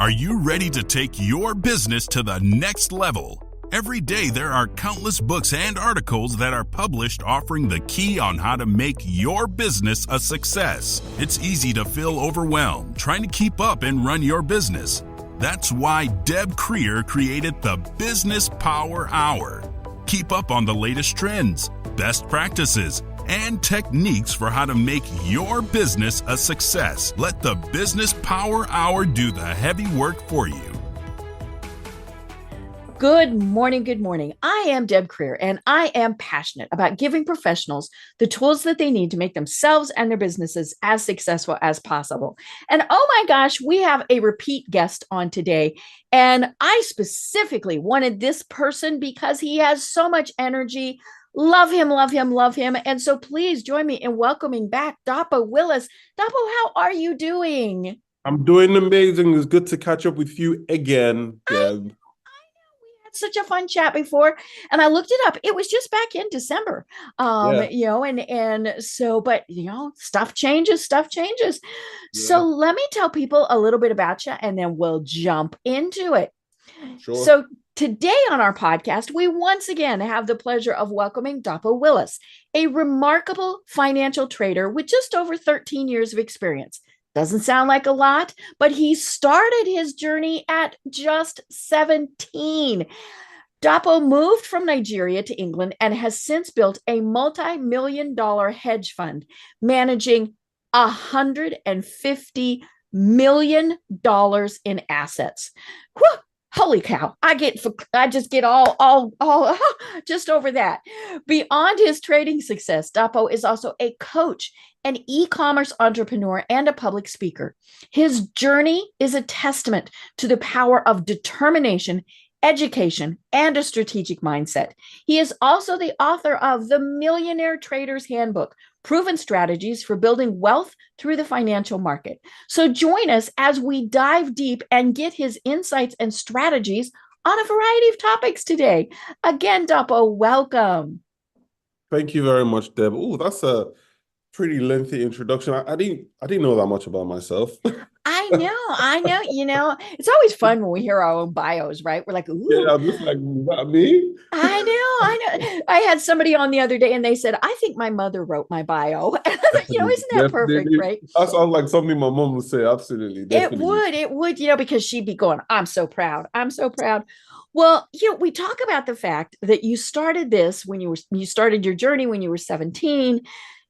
Are you ready to take your business to the next level? Every day there are countless books and articles that are published offering the key on how to make your business a success. It's easy to feel overwhelmed trying to keep up and run your business. That's why Deb Creer created the Business Power Hour. Keep up on the latest trends, best practices, and techniques for how to make your business a success. Let the Business Power Hour do the heavy work for you. Good morning. Good morning. I am Deb Creer, and I am passionate about giving professionals the tools that they need to make themselves and their businesses as successful as possible. And oh my gosh, we have a repeat guest on today. And I specifically wanted this person because he has so much energy. Love him, love him, love him. And so please join me in welcoming back Dapo Willis. Dapo, how are you doing? I'm doing amazing. It's good to catch up with you again, Deb. Such a fun chat before, and I looked it up. It was just back in December, but stuff changes. Yeah. So let me tell people a little bit about you, and then we'll jump into it. Sure. So today on our podcast, we once again have the pleasure of welcoming Dapo Willis, a remarkable financial trader with just over 13 years of experience. Doesn't sound like a lot, but he started his journey at just 17. Dapo moved from Nigeria to England and has since built a multi-million-dollar hedge fund managing $150 million in assets. Whew! Holy cow. I just get all just over that. Beyond his trading success, Dapo is also a coach, an e-commerce entrepreneur, and a public speaker. His journey is a testament to the power of determination, education, and a strategic mindset. He is also the author of the Millionaire Trader's Handbook, Proven Strategies for Building Wealth Through the Financial Market. So join us as we dive deep and get his insights and strategies on a variety of topics today. Again, Dapo, welcome. Thank you very much, Deb. Oh, that's a pretty lengthy introduction. I didn't know that much about myself. I know. It's always fun when we hear our own bios, right? We're like, ooh. Yeah, I'm just like, is that me? I know. I had somebody on the other day and they said, I think my mother wrote my bio. Isn't that perfect, right? That sounds like something my mom would say. Absolutely. Definitely. It would, because she'd be going, I'm so proud. Well, we talk about the fact that you started this when you started your journey when you were 17.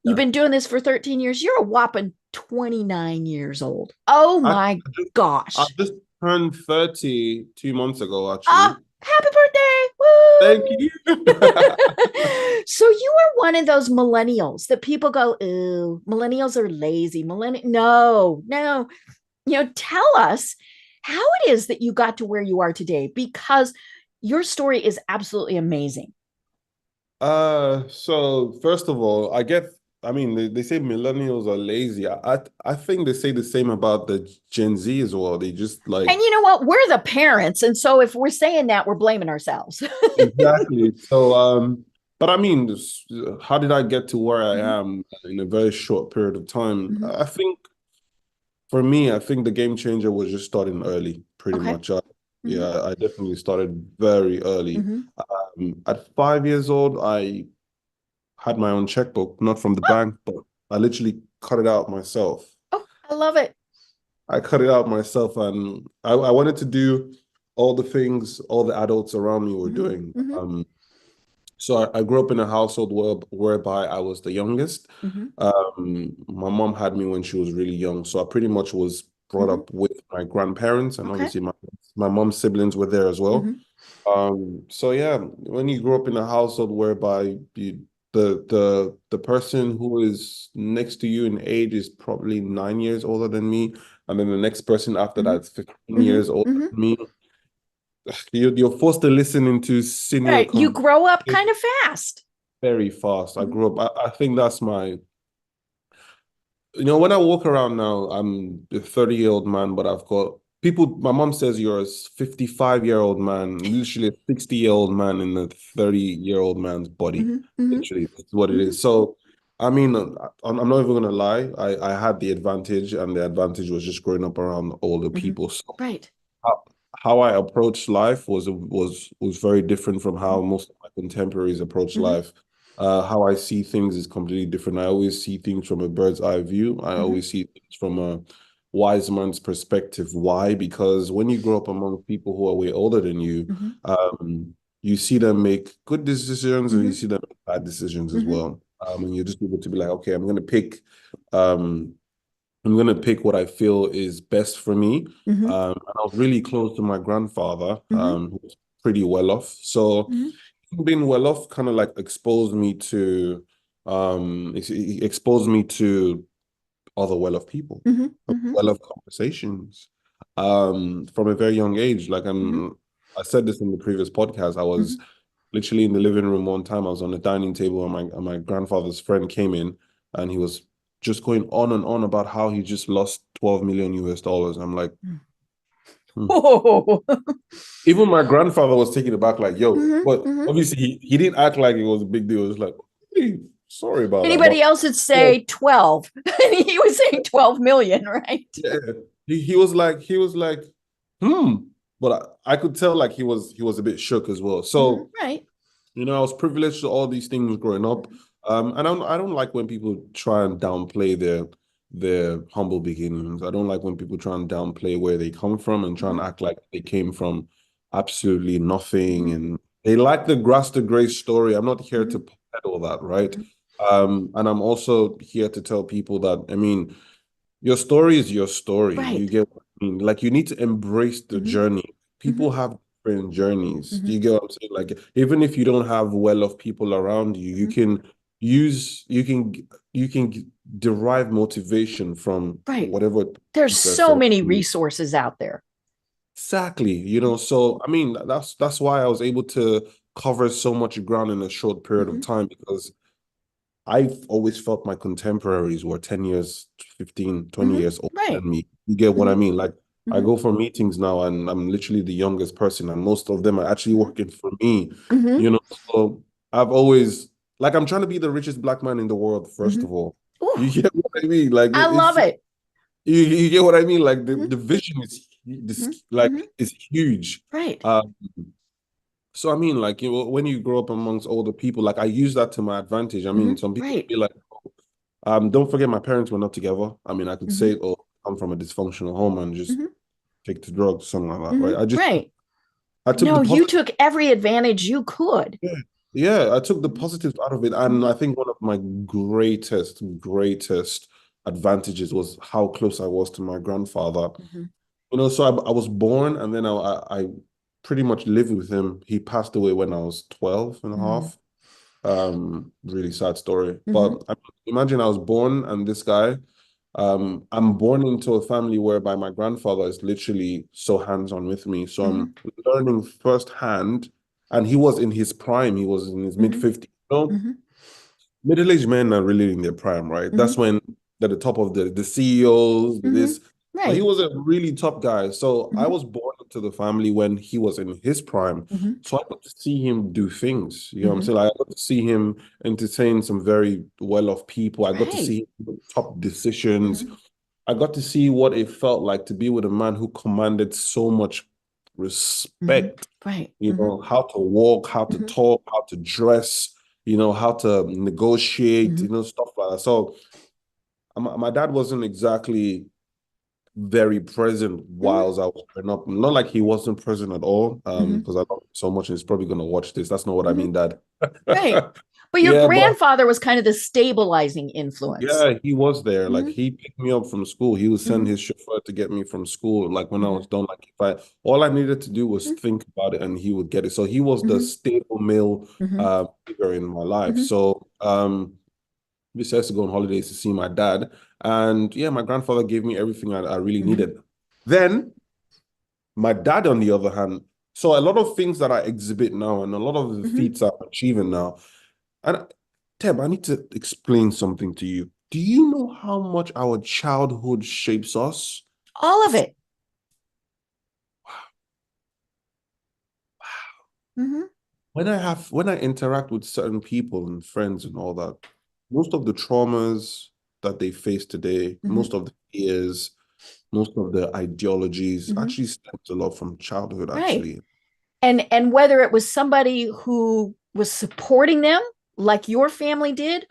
You've been doing this for 13 years. You're a whopping 29 years old. Oh my gosh. I just turned 30 2 months ago, actually. Oh, happy birthday. Woo! Thank you. So you are one of those millennials that people go, ooh, millennials are lazy. No. Tell us how it is that you got to where you are today, because your story is absolutely amazing. So first of all, they say millennials are lazy. I think they say the same about the Gen Z as well. They just like... And you know what? We're the parents. And so if we're saying that, we're blaming ourselves. Exactly. So, but how did I get to where I am in a very short period of time? I think for me, the game changer was just starting early, pretty much. Yeah, I definitely started very early. At 5 years old, I had my own checkbook, not from the bank, but I literally cut it out myself. Oh, I love it. I cut it out myself, and I wanted to do all the things all the adults around me were doing. So I grew up in a household whereby I was the youngest. My mom had me when she was really young, so I pretty much was brought up with my grandparents, and obviously my mom's siblings were there as well. So yeah, when you grow up in a household whereby the person who is next to you in age is probably 9 years older than me, and then the next person after that is 15 years older than me, you're forced to listen into senior. Right. You grow up kind of fast. Very fast. I grew up. I think that's my... when I walk around now, I'm a 30-year-old man, but I've got people... My mom says you're a 55-year-old man, literally a 60-year-old man in a 30-year-old man's body. Literally, that's what it is. So, I'm not even going to lie. I had the advantage, and the advantage was just growing up around older people. So right. how I approached life was very different from how most of my contemporaries approach Mhm. life. How I see things is completely different. I always see things from a bird's eye view. I Mhm. always see things from a wise man's perspective. Why? Because when you grow up among people who are way older than you, Mhm. you see them make good decisions and you Mhm. see them make bad decisions as Mhm. well. And you're just able to be like, okay, um, I'm gonna pick what I feel is best for me. Mhm. And I was really close to my grandfather, Mhm. who was pretty well off. So Mhm. being well off kind of like it exposed me to other well off people, Mhm. Mhm. well off conversations. From a very young age. Mhm. I said this in the previous podcast. I was Mhm. literally in the living room one time. I was on the dining table and my grandfather's friend came in and he was just going on and on about how he just lost 12 million US dollars. I'm like, hmm. Oh. Even my grandfather was taken aback, like, yo, Mhm. but Mhm. obviously he didn't act like it was a big deal. It was like, hey, sorry about that. But Anybody else would yeah, say 12. He was saying 12 million, right? yeah. He was like, hmm. But I could tell like he was a bit shook as well. Mhm. So Right. I was privileged to all these things growing up. And I don't like when people try and downplay their humble beginnings. I don't like when people try and downplay where they come from and try and Mhm. act like they came from absolutely nothing. Mhm. And they like the grass to grace story. I'm not here to Mhm. peddle that, right? Mhm. And I'm also here to tell people that, I mean, your story is your story. You Right. get what I mean? Like you need to embrace the Mhm. journey. People Mhm. have different journeys. Do Mhm. you get what I'm saying? Like even if you don't have well-off people around you, you Mhm. can use you can derive motivation from Right. whatever There's that's so around many you. resources out there. Exactly. So I mean that's why I was able to cover so much ground in a short period of Mhm. time because I've always felt my contemporaries were 10 years, 15, 20 Mhm. years older Right. than me. You get what I Mhm. mean? Like, I Mhm. go for meetings now and I'm literally the youngest person, and most of them are actually Mhm. working for me, Mhm. So I've always, like, I'm trying to be the richest black man in the world, first Mhm. of all. Ooh, You get what I mean? Like, I love it. you get what I mean? Like, Mhm. the vision is, Mhm. like, Mhm. is huge. Right. So I mean, like when you grow up amongst older people, like I use that to my advantage. I mean, Mhm. some people Right. be like, oh, don't forget my parents were not together. I mean, I could Mhm. say, oh, I'm from a dysfunctional home and just Mhm. take to drugs, something like that, right? Mhm. Right. I took the No, you positive, took every advantage you could. yeah, yeah, I took the Mhm. positives out of it, and Mhm. I think one of my greatest advantages was how close I was to my grandfather. Mhm. So I was born, and then I pretty much lived with him. He passed away when I was 12 and a Mhm. half. Really sad story. Mhm. But imagine I was born and this guy, I'm born into a family whereby my grandfather is literally so hands-on with me. So Mhm. I'm learning firsthand, and he was in his prime. He was in his mid Mhm. 50s. Mhm. Middle-aged men are really in their prime, right? That's Mhm. when they're the top of the CEOs, Mhm. this. So he Right. was a really top guy. So I Mhm. was born into the family when he was in his prime. Mhm. So I got to see him do things. You know what I'm Mhm. saying? Like I got to see him entertain some very well-off people. I got to Right. see him make top decisions. Mhm. I got to see what it felt like to be with a man who commanded so much Mhm. respect, Right. Mhm. how to walk, how to Mhm. talk, how to dress, how to negotiate, Mhm. stuff like that. So my dad wasn't exactly very present Mhm. whilst I was growing up. Not like he wasn't present at all, Mhm. because I love him so much and he's probably gonna watch this. That's not what I Mhm. mean, Dad. Right. But your Yeah, but grandfather was kind of the stabilizing influence. yeah, he was there. Like Mhm. he picked me up from school. He would send Mhm. his chauffeur to get me from school. Like when I was Mhm. done, like if I all I needed to do was Mhm. think about it and he would get it. So he was the Mhm. stable male Mhm. figure in my life. Mhm. So besides to go on holidays to see my dad. And yeah, my grandfather gave me everything I really Mhm. needed. Then my dad, on the other hand, so a lot of things that I exhibit now and a lot of the Mhm. feats I'm achieving now. And Teb, I need to explain something to you. Do you know how much our childhood shapes us? All of it. Mhm. When I interact with certain people and friends and all that, most of the traumas that they face today, Mhm. most of the fears, most of the ideologies Mm-hmm. actually stems a lot from childhood, Right. actually. And whether it was somebody who was supporting them like your family did,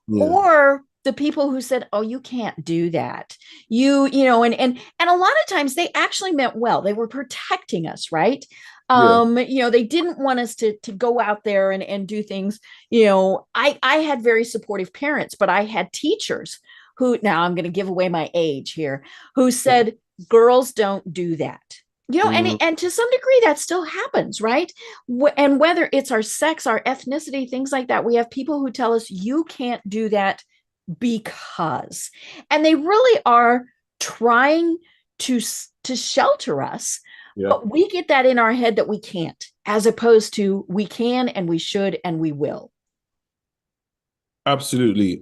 Yeah, or the people who said, oh, you can't do that, and a lot of times they actually meant well. They were protecting us, right? yeah, They didn't want us to go out there and do things. I had very supportive parents, but I had teachers who, now I'm going to give away my age here, who said girls don't do that. mm, And to some degree that still happens, right? And whether it's our sex, our ethnicity, things like that, we have people who tell us you can't do that because, and they really are trying to to shelter us, yeah, but we get that in our head that we can't, as opposed to we can and we should and we will. absolutely.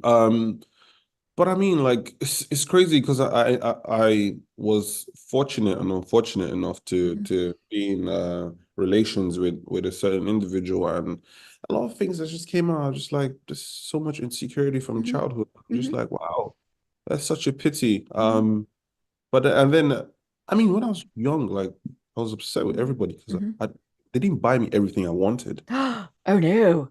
But I mean, like, it's crazy because I was fortunate and unfortunate enough Mhm. to be in relations with a certain individual, and a lot of things that just came out, just like just so much insecurity from Mhm. childhood. I'm just Mhm. like, wow, that's such a pity. Mhm. But and then I mean, when I was young, like I was upset with everybody because Mhm. they didn't buy me everything I wanted. Oh no.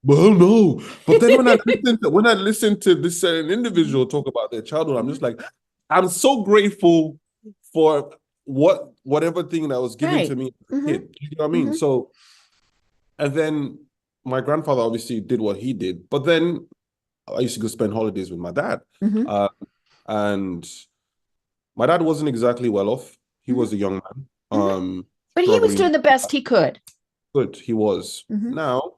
Well, no. But then when I listen to this certain Mhm. individual talk about their childhood, I'm just Mhm. like, I'm so grateful for whatever thing that was given to Right. me as a Mhm. kid. You know what I mean? Mhm. So, and then my grandfather obviously did what he did, but then I used to go spend holidays with my dad. Mhm. Uh, and my dad wasn't exactly well off. He Mhm. was a young man, Mhm. But he was struggling, doing the best he could. but he was. Mhm. Now,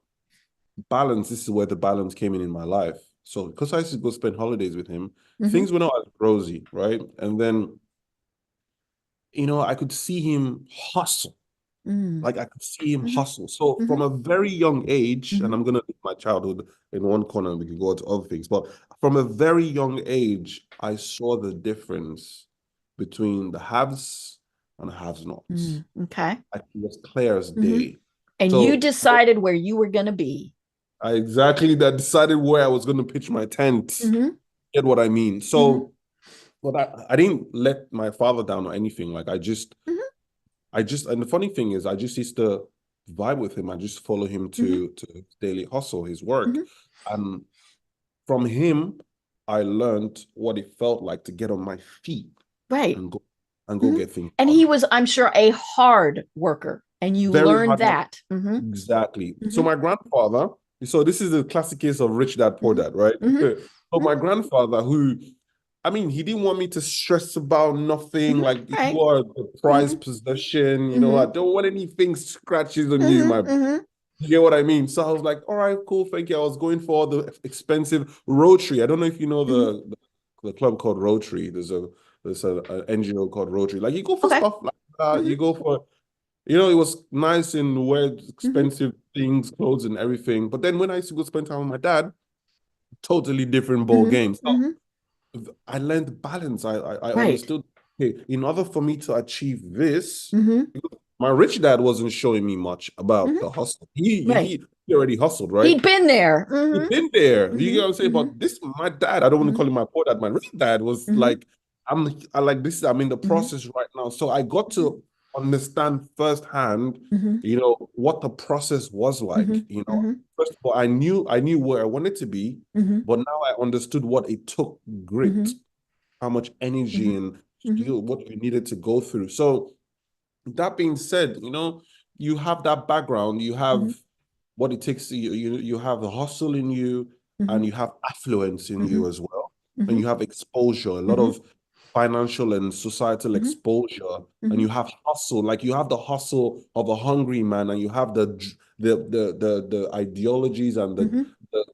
balance, this is where the balance came in my life. So because I used to go spend holidays with him, Mhm. things were not as rosy, right? And then, I could see him hustle. Mhm. Like I could see him Mhm. hustle. So from Mhm. a very young age, and I'm Mhm. gonna leave my childhood in one corner and we can go to other things, but from a very young age, I saw the difference between the haves and the have nots. Mhm. Okay. It was clear as Mhm. day. And you So decided where you were going to be. I exactly that decided where I was going to pitch my tent. Mhm. Get what I mean? Mhm. So, but I didn't let my father down or anything. Like Mhm. and the funny thing is, I just used to vibe with him. I just follow him Mhm. to his daily hustle, his work, Mhm. and from him, I learned what it felt like to get on my feet Right. and go Mhm. get things And he done. was, I'm sure, a hard worker, and you Very learned hard work. that. Mhm. Exactly. So Mhm. my grandfather, so this is a classic case of rich dad, poor Mhm. dad, right? Mhm. So my grandfather, who, I mean, he didn't want me to stress about nothing. Mhm. Like you Right. are a prized Mhm. possession, I Mhm. don't want anything scratches on you, Mhm. my. Mhm. You get what I mean? So I was like, all right, cool, thank you. I was going for the expensive Rotary. I don't know if you know Mhm. the club called Rotary. There's a NGO called Rotary. Like you go for Okay. stuff like that. Mhm. You go for it was nice and wear Mhm. expensive things, clothes and everything. But then when I used to go spend time with my dad, totally different ball Mhm. game. So Mhm. I learned balance. I Right. understood, okay, in order for me to achieve this, Mhm. my rich dad wasn't showing me much about Mhm. the hustle. He Right. he already hustled, right? He'd been there. He's Mhm. been there. You get Mhm. what I'm saying? Mhm. But this, my dad, I don't want to Mhm. call him my poor dad. My rich dad was Mhm. like, I like this. I'm in the Mhm. process right now. So I got Mhm. to understand firsthand, Mhm. what the process was like. Mhm. Mhm. First of all, I knew where I wanted to be, Mhm. but now I understood what it took, grit, Mhm. how much energy Mhm. and Mhm. what you needed to go through. So that being said, you have that background, you Mhm. have what it takes. You have the hustle in you, and Mhm. you have affluence in you Mhm. as well, and you Mhm. have exposure, a lot Mhm. of financial and societal Mhm. exposure, and you Mhm. have hustle. Like you have the hustle of a hungry man, and you have the ideologies and Mhm.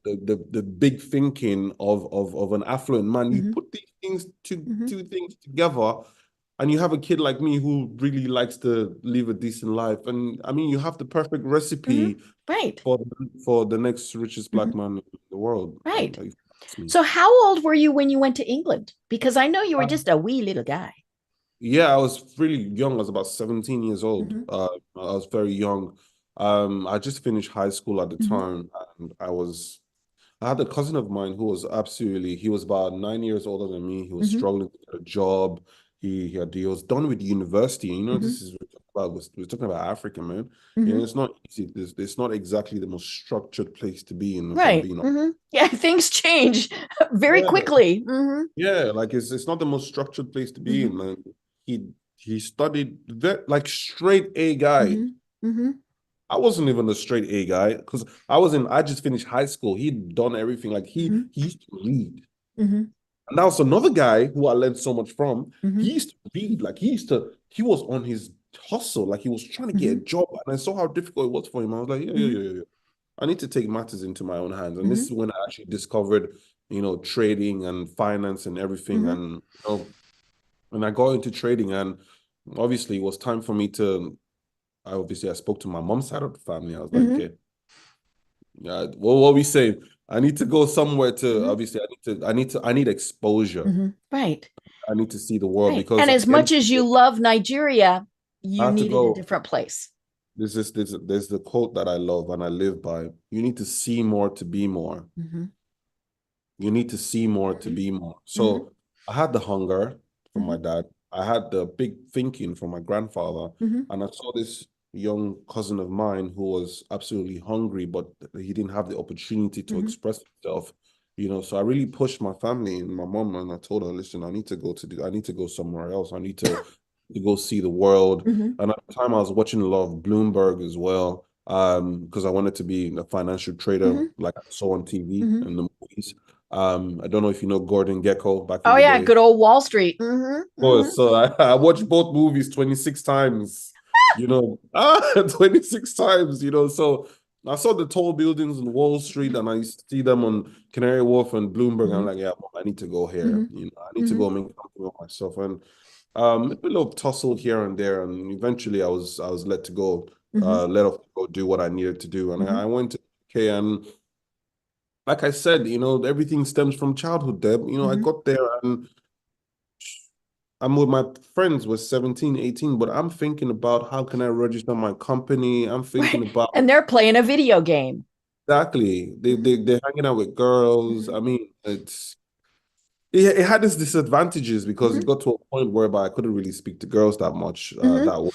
the big thinking of an affluent man. You Mhm. put these things Mhm. two things together, and you have a kid like me who really likes to live a decent life. And I mean, you have the perfect Mhm. recipe Right. for the next richest black Mhm. man in the world. Right. If you ask me. So how old were you when you went to England? Because I know you were Um, just a wee little guy. yeah, I was really young. I was about 17 years old. Mhm. I was very young. I just finished high school at the Mhm. time, and I had a cousin of mine who was he was about 9 years older than me. He was Mhm. struggling to get a job. he was done with university. You know, Mm-hmm. this is we're talking about Africa, man. You Mm-hmm. know, it's not easy. It's not exactly the most structured place to be in, if I'm Right. being honest. Mm-hmm. Yeah, things change very Yeah, quickly. Mm-hmm. yeah. Like it's not the most structured place to be Mm-hmm. in, man. He studied like straight A guy. Mm-hmm. Mm-hmm. I wasn't even a straight A guy because I just finished high school. He'd done everything. Like he used to read. Mm-hmm. And that was another guy who I learned so much from. Mm-hmm. He used to read, like he was on his hustle, like he was trying to get Mm-hmm. a job. And I saw how difficult it was for him. I was like, yeah, yeah, Mm-hmm. yeah, yeah. I need to take matters into my own hands. And this Mm-hmm. is when I actually discovered, trading and finance and everything. Mm-hmm. And when I got into trading, and obviously it was time for me to I spoke to my mom's side of the family. I was like, Mm-hmm. okay, yeah, well, what we saying? I need to go somewhere to Mm-hmm. obviously I need exposure. Mm-hmm. Right. I need to see the world Right. because And at as the end of much as the you day, love Nigeria, I you have to needed a go. different place. There's the quote that I love and I live by. You need to see more to be more. Mm-hmm. You need to see more to Mm-hmm. be more. Mm-hmm. So I had the hunger from Mm-hmm. my dad. I had the big thinking from my grandfather. Mm-hmm. And I saw this young cousin of mine who was absolutely hungry, but he didn't have the opportunity to Mm-hmm. express himself. So I really pushed my family and my mom, and I told her, listen, I need to go somewhere else. I need to go see the world. Mm-hmm. And at the time I was watching a lot of Bloomberg as well. Because I wanted to be a financial trader, Mm-hmm. like I saw on TV Mm-hmm. and the movies. I don't know if you know Gordon Gekko back in Oh the yeah, day. good old Wall Street. Mm-hmm. Oh, Mm-hmm. so I watched both movies 26 times, 26 times, So I saw the tall buildings in Wall Street and I used to see them on Canary Wharf and Bloomberg. I'm Mm-hmm. like, yeah, I need to go here. Mm-hmm. I need to Mm-hmm. go make something of myself. And a little tussle here and there. And eventually I was let to go, Mm-hmm. let off to go do what I needed to do. And Mm-hmm. I went to UK and like I said, everything stems from childhood, Deb. I Mm-hmm. got there and I'm with my friends was 17, 18, but I'm thinking about how can I register my company? I'm thinking Right. about And they're playing a video game. exactly. Mm-hmm. They're hanging out with girls. Mm-hmm. I mean, it had its disadvantages because Mm-hmm. it got to a point whereby I couldn't really speak to girls that much. Mm-hmm. That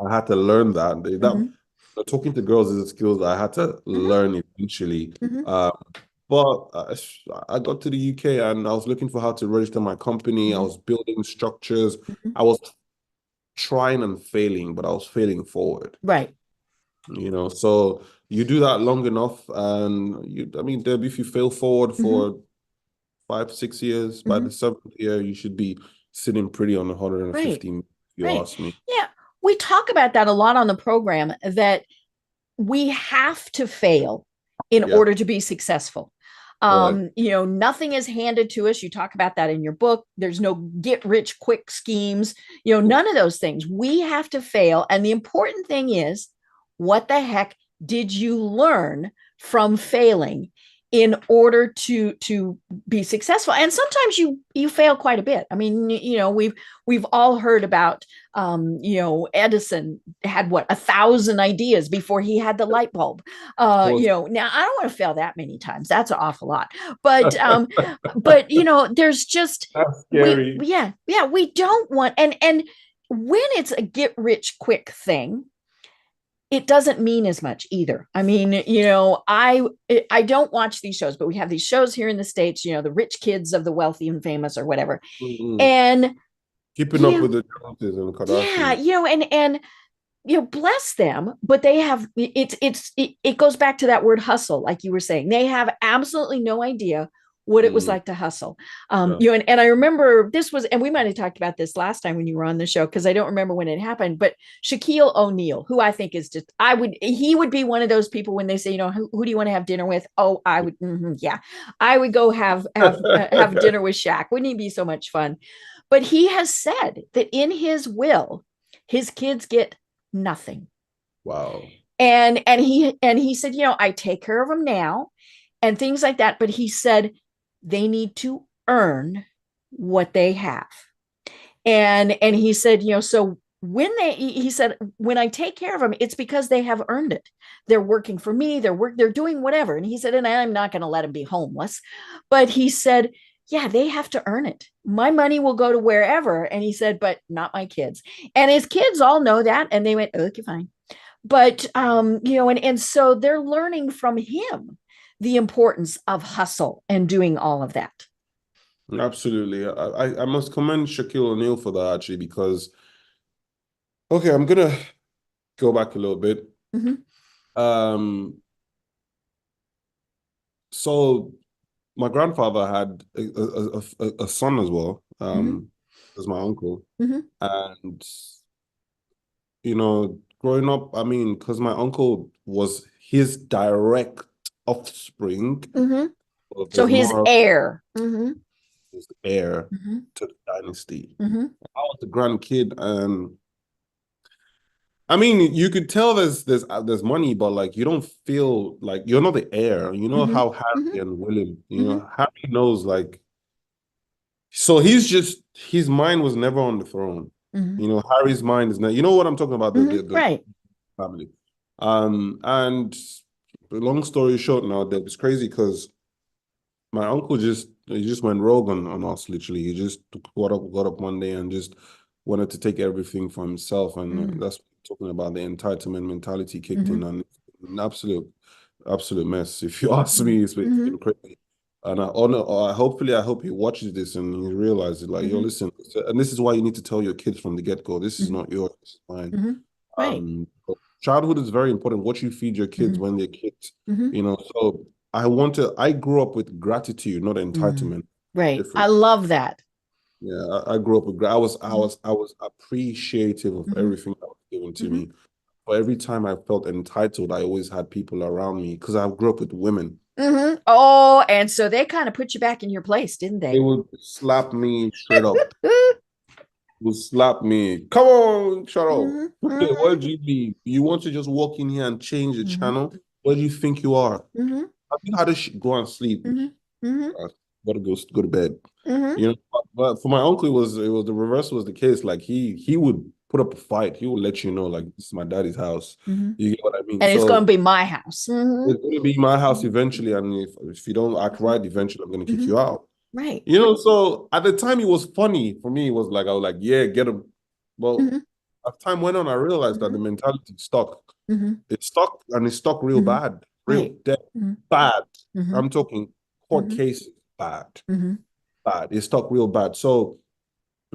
I had to learn that Mm-hmm. talking to girls is a skill that I had to learn eventually. Mm-hmm. But I got to the UK and I was looking for how to register my company. I Mm-hmm. was building structures. Mm-hmm. I was trying and failing, but I was failing forward. Right. So you do that long enough, and I mean, Deb, if you fail forward Mm-hmm. for 5, 6 years, by Mm-hmm. the seventh year, you should be sitting pretty on Right. 115, if you Right. ask me. Yeah. We talk about that a lot on the program that we have to fail in Yeah, order to be successful. right. Nothing is handed to us. You talk about that in your book. There's no get rich quick schemes, none of those things. We have to fail. And the important thing is, what the heck did you learn from failing in order to be successful? And sometimes you fail quite a bit. I mean, we've all heard about Edison had 1,000 ideas before he had the light bulb. Well, Now I don't want to fail that many times. That's an awful lot. But there's just that's we scary. yeah, we don't want, and when it's a get rich quick thing, it doesn't mean as much either. I mean, I don't watch these shows, but we have these shows here in the States, the rich kids of the wealthy and famous or whatever. Mm-mm. And Keeping up you with the Joneses and yeah, Kardashians. and bless them, but they have it goes back to that word hustle, like you were saying. They have absolutely no idea what it was Mm, like to hustle. yeah. And I remember this was, and we might have talked about this last time when you were on the show, because I don't remember when it happened, but Shaquille O'Neal, who I think is just, he would be one of those people when they say, who do you want to have dinner with? Oh, I would, yeah, I would go have dinner with Shaq. Wouldn't he be so much fun? But he has said that in his will, his kids get nothing. Wow. And he said, I take care of them now and things like that. But he said they need to earn what they have. And he said, so he said, when I take care of them, it's because they have earned it. They're working for me, they're doing whatever. And he said, and I'm not going to let them be homeless. But he said, yeah, they have to earn it. My money will go to wherever. And he said, but not my kids. And his kids all know that. And they went, okay, fine. But and so they're learning from him the importance of hustle and doing all of that. Absolutely. I must commend Shaquille O'Neal for that, actually, because, okay, I'm gonna go back a little bit. So my grandfather had a son as well, as my uncle. And, growing up, I mean, because my uncle was his direct offspring. So his heir. His heir to the dynasty. I was the grandkid, and I mean, you could tell there's money, but like you don't feel like you're not the heir. You know how Harry and William, Harry knows, like, so his mind was never on the throne. Harry's mind is not, you know what I'm talking about, the right. family. And long story short, now that it's crazy because my uncle just went rogue on us, literally. He just got up one day and just wanted to take everything for himself. And that's what I'm talking about. The entitlement mentality kicked in, and an absolute mess. If you ask me, it's been crazy. And I hope he watches this and he realizes, like, yo, listen, and this is why you need to tell your kids from the get-go, this is not yours, this is mine. Right. Childhood is very important. What you feed your kids when they're kids, so I grew up with gratitude, not entitlement. Right. Different. I love that. Yeah, I grew up with, I was appreciative of everything that was given to me. But every time I felt entitled, I always had people around me because I grew up with women. Oh, and so they kind of put you back in your place, didn't they? They would slap me straight up. Would slap me. Come on, shut up. Where do you leave? You want to just walk in here and change the channel? Where do you think you are? I think how does go and sleep? Gotta go to bed. But for my uncle, it was the reverse was the case. Like he would put up a fight. He would let you know, like, this is my daddy's house. You get what I mean? And it's going to be my house. It's going to be my house eventually, and if you don't act right, eventually I'm going to kick you out. Right. So at the time it was funny for me. It was like I was like, yeah, get him. Well, as time went on, I realized that the mentality stuck. It stuck, and it stuck real bad, real dead, bad. I'm talking court cases, bad. Bad. It stuck real bad. So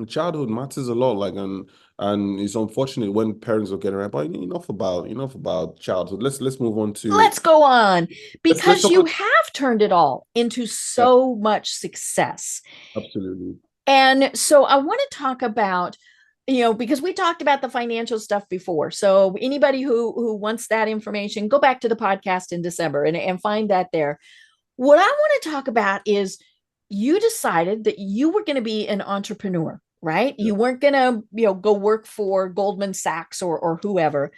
childhood matters a lot, like, and it's unfortunate when parents are getting around. But enough about childhood. Let's move on to. Let's go on, because you have turned it all into so much success. Absolutely. And so I want to talk about, because we talked about the financial stuff before. So anybody who wants that information, go back to the podcast in December and find that there. What I want to talk about is you decided that you were going to be an entrepreneur, right? You weren't going to, go work for Goldman Sachs or whoever.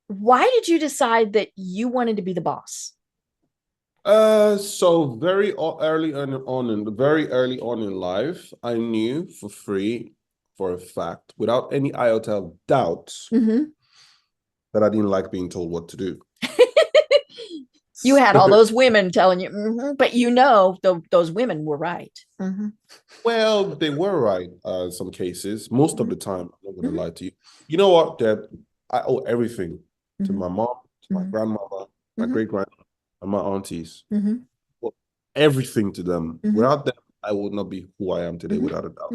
Why did you decide that you wanted to be the boss? So very early on in life, I knew for a fact, without any iota of doubt, that I didn't like being told what to do. You had all those women telling you, but those women were right. Well, they were right in some cases. Most of the time, I'm not going to lie to you. You know what, Deb? I owe everything to my mom, to my grandmother, my great-grandmother, and my aunties. Well, everything to them. Without them, I would not be who I am today, without a doubt.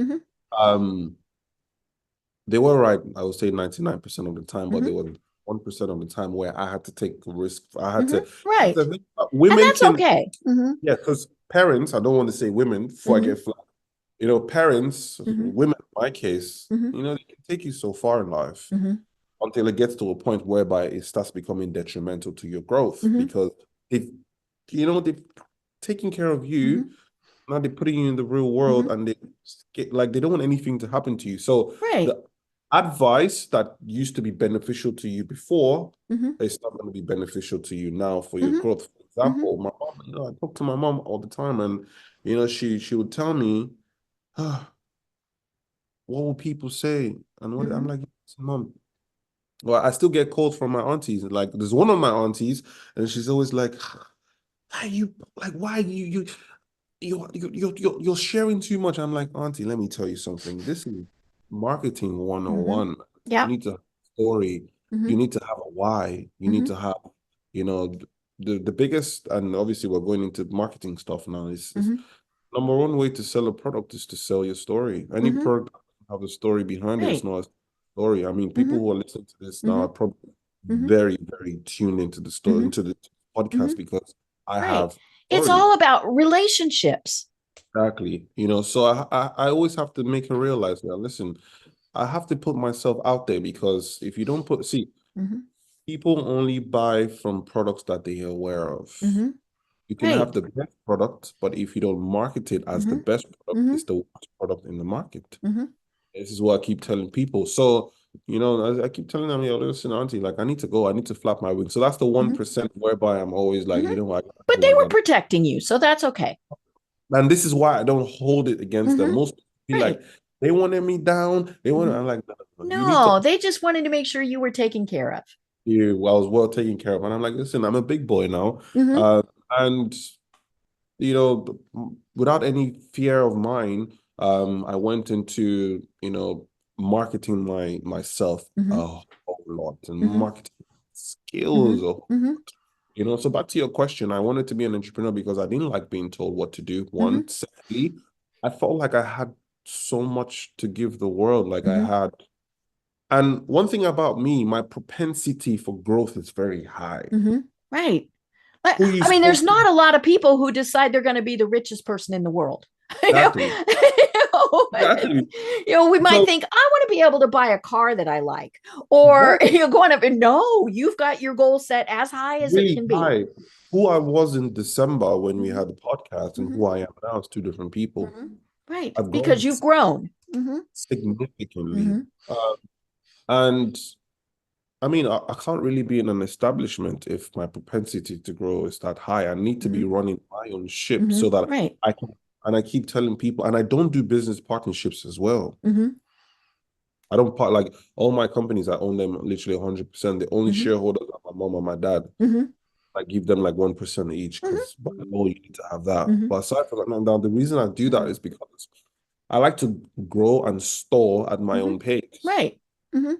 They were right, I would say 99% of the time, but they were 1% of the time where I had to take a risk. I had to. Right. Women and that's okay. Yeah, because parents, I don't want to say women before I get flat. Parents, women in my case, they can take you so far in life until it gets to a point whereby it starts becoming detrimental to your growth because they've taken care of you. Now they're putting you in the real world and they don't want anything to happen to you. So the advice that used to be beneficial to you before, it's not going to be beneficial to you now for your growth. For example, my mom, I talk to my mom all the time, and she would tell me, what will people say? And what I'm like, Mom, well, I still get calls from my aunties. Like, there's one of my aunties, and she's always like, why you you're sharing too much. I'm like, Auntie, let me tell you something. This is marketing Mm-hmm. 101. You Yeah. need to have a story. Mm-hmm. You need to have a why. You need Mm-hmm. to have, you know, the biggest, and obviously we're going into marketing stuff now, is Mm-hmm. number one way to sell a product is to sell your story. Any Mm-hmm. product have a story behind it. It's Right. not a story. I mean, people Mm-hmm. who are listening to this now Mm-hmm. are probably Mm-hmm. very, very tuned into the story, Mm-hmm. into the Mm-hmm. podcast because I Right. have It's stories. all about relationships. Exactly. So I always have to make her realize, now, listen, I have to put myself out there because if you don't see, Mm-hmm. people only buy from products that they are aware of. Mm-hmm. You can have Right. the best product, but if you don't market it as the Mm-hmm. best product, Mm-hmm. it's the worst product in the market. Mm-hmm. This is what I keep telling people. So, I keep telling them, yo, listen, Auntie, like I need to go, I need to flap my wings. So that's the Mm-hmm. 1% whereby I'm always like, Mm-hmm. what, I gotta But do they what I were gotta. protecting you, so that's okay. And this is why I don't hold it against them. Mm-hmm. Most people feel Right. like they wanted me down. Mm-hmm. I'm like, no, you need to No, they just wanted to make sure you were taken care of. you. Well, I was well taken care of. And I'm like, listen, I'm a big boy now. Mm-hmm. And without any fear of mine, I went into, marketing myself Mm-hmm. a whole lot and Mm-hmm. marketing Mm-hmm. skills. Mm-hmm. So back to your question, I wanted to be an entrepreneur because I didn't like being told what to do. Mm-hmm. One, secondly, I felt like I had so much to give the world. Like I Mm-hmm. had, and one thing about me, my propensity for growth is very high. Mm-hmm. Right. Who you I mean, there's spoke to? not a lot of people who decide they're going to be the richest person in the world. you know, Exactly. and, Exactly. we might So think, I want to be able to buy a car that I like, or exactly. you're going up and no, you've got your goal set as high as it Really can be. high. Who I was in December when we Mm-hmm. had the podcast and Mm-hmm. who I am now is two different people. Mm-hmm. Right. I've Because grown you've grown. Mm-hmm. significantly. Mm-hmm. And I mean, I can't really be in an establishment if my propensity to grow is that high. I need to be Mm-hmm. running my own ship Mm-hmm. so that Right. I can, and I keep telling people, and I don't do business partnerships as well. Mm-hmm. I don't part like all my companies, I own them literally 100%. The only Mm-hmm. shareholders are my mom and my dad. Mm-hmm. I give them like 1% each Mm-hmm. because by law you need to have that. Mm-hmm. But aside from that, now the reason I do that Mm-hmm. is because I like to grow and store at my Mm-hmm. own pace. Right. Mm-hmm.